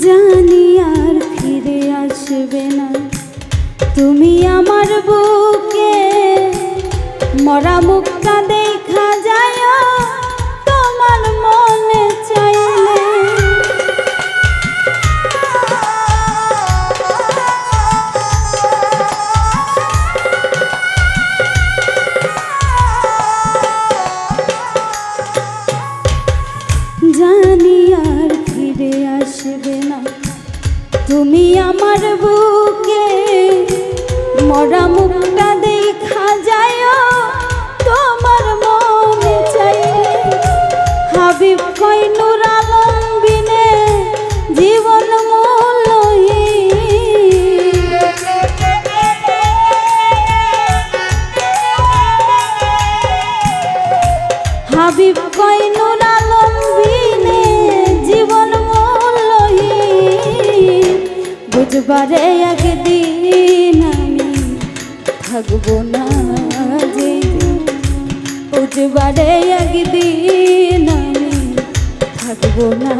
জানি আর ফিরে আসবে না তুমি আমার বুকে, মরা মুখটা দেখা যায় তোমার মনে চাইলে। জানি আর ফিরে আসবে না তুমি আমার বুকে, মরা মুখটা দেখা যায় তোমার মনে চাইলে। হাবিব কই নূর আলম বিনে জীবন মূল্যহীন, হাবিব কই নূর আলম বিনে জীবন মূল্যহীন। বুঝবারে একদিন আমি থাকবো না যেদিন, বুঝবারে একদিন আমি থাকবো না।